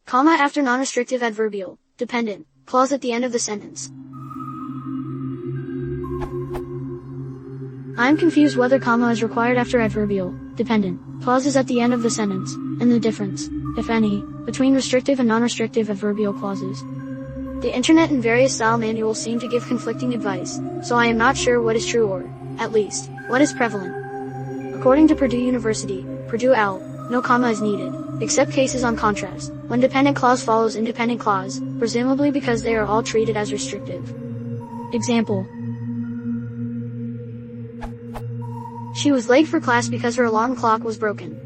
Comma after non-restrictive adverbial, dependent, clause at the end of the sentence. I am confused whether comma is required after adverbial, dependent, clauses at the end of the sentence, and the difference, if any, between restrictive and non-restrictive adverbial clauses. The internet and various style manuals seem to give conflicting advice, so I am not sure what is true or, at least, what is prevalent. According to Purdue University, Purdue OWL, no comma is needed, except cases on contrast, when dependent clause follows independent clause, presumably because they are all treated as restrictive. Example. She was late for class because her alarm clock was broken.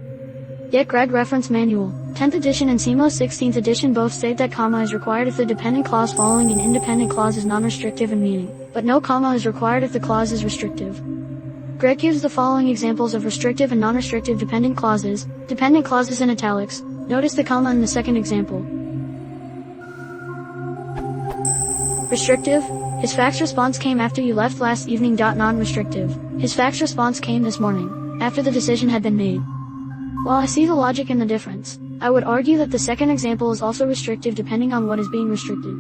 Yet Gregg Reference Manual, 10th edition and CMO 16th edition both state that comma is required if the dependent clause following an independent clause is non-restrictive in meaning, but no comma is required if the clause is restrictive. Gregg gives the following examples of restrictive and non-restrictive dependent clauses in italics. Notice the comma in the second example. Restrictive, his fax response came after you left last evening. Non-restrictive, his fax response came this morning, after the decision had been made. While I see the logic in the difference, I would argue that the second example is also restrictive depending on what is being restricted.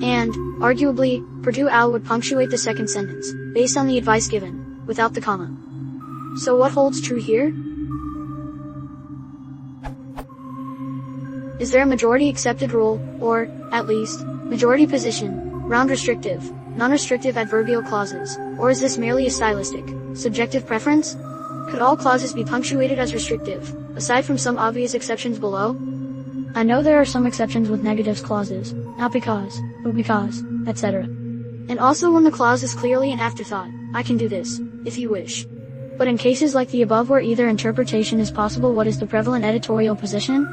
And, arguably, Purdue OWL would punctuate the second sentence, based on the advice given, without the comma. So what holds true here? Is there a majority accepted rule, or, at least, majority position, around restrictive, non-restrictive adverbial clauses, or is this merely a stylistic, subjective preference? Could all clauses be punctuated as restrictive, aside from some obvious exceptions below? I know there are some exceptions with negatives clauses, not because, but because, etc. And also when the clause is clearly an afterthought, I can do this, if you wish. But in cases like the above where either interpretation is possible, what is the prevalent editorial position?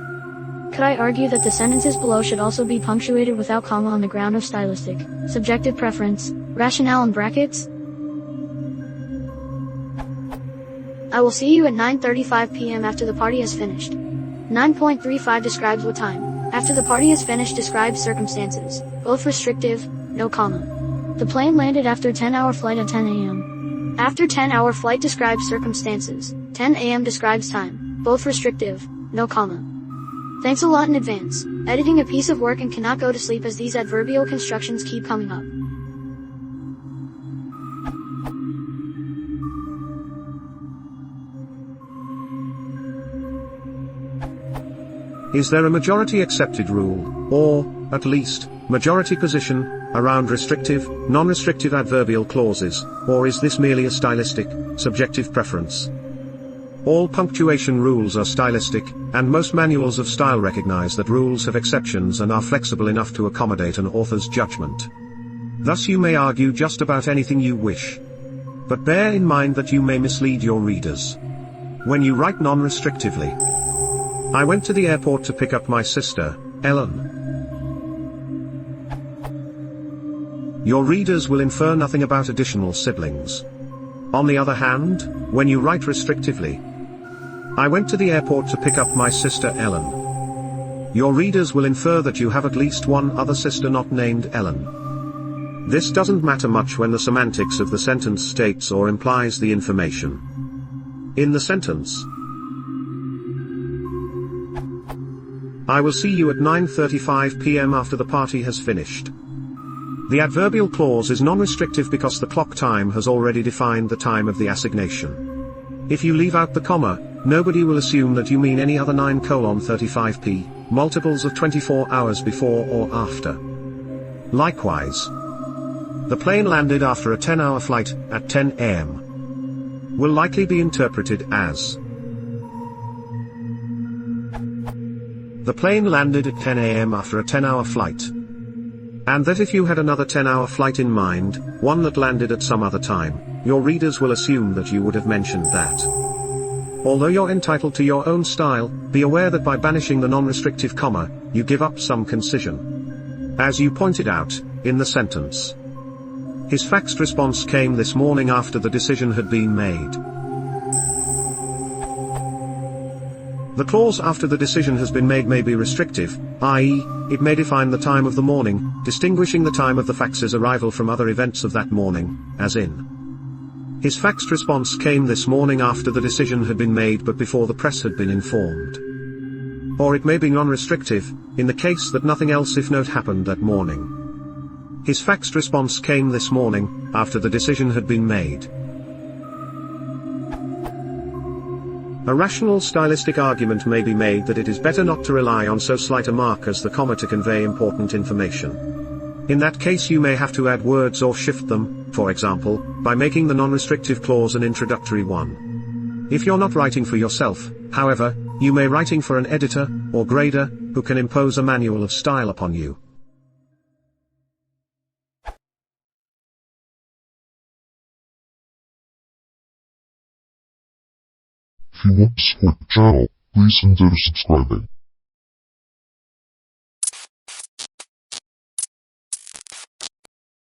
Could I argue that the sentences below should also be punctuated without comma on the ground of stylistic, subjective preference, rationale in brackets? I will see you at 9:35 p.m. after the party has finished. 9.35 describes what time, after the party has finished describes circumstances, both restrictive, no comma. The plane landed after a 10-hour flight at 10 a.m. After 10-hour flight describes circumstances, 10 a.m. describes time, both restrictive, no comma. Thanks a lot in advance. Editing a piece of work and cannot go to sleep as these adverbial constructions keep coming up. Is there a majority accepted rule, or, at least, majority position, around restrictive, non-restrictive adverbial clauses, or is this merely a stylistic, subjective preference? All punctuation rules are stylistic, and most manuals of style recognize that rules have exceptions and are flexible enough to accommodate an author's judgment. Thus you may argue just about anything you wish. But bear in mind that you may mislead your readers. When you write non-restrictively, I went to the airport to pick up my sister, Ellen. Your readers will infer nothing about additional siblings. On the other hand, when you write restrictively, I went to the airport to pick up my sister Ellen, your readers will infer that you have at least one other sister not named Ellen. This doesn't matter much when the semantics of the sentence states or implies the information. In the sentence, I will see you at 9:35 p.m. after the party has finished. The adverbial clause is non-restrictive because the clock time has already defined the time of the assignation. If you leave out the comma, nobody will assume that you mean any other 9:35p, multiples of 24 hours before or after. Likewise, the plane landed after a 10-hour flight, at 10 a.m. will likely be interpreted as the plane landed at 10 a.m. after a 10-hour flight. And that if you had another 10-hour flight in mind, one that landed at some other time, your readers will assume that you would have mentioned that. Although you're entitled to your own style, be aware that by banishing the non-restrictive comma, you give up some concision. As you pointed out, in the sentence, his faxed response came this morning after the decision had been made. The clause after the decision has been made may be restrictive, i.e., it may define the time of the morning, distinguishing the time of the fax's arrival from other events of that morning, as in, his faxed response came this morning after the decision had been made but before the press had been informed. or it may be non-restrictive, in the case that nothing else if note happened that morning. His faxed response came this morning, after the decision had been made. A rational stylistic argument may be made that it is better not to rely on so slight a mark as the comma to convey important information. In that case you may have to add words or shift them, for example, by making the non-restrictive clause an introductory one. If you're not writing for yourself, however, you may writing for an editor, or grader, who can impose a manual of style upon you. If you want to support the channel, please consider subscribing.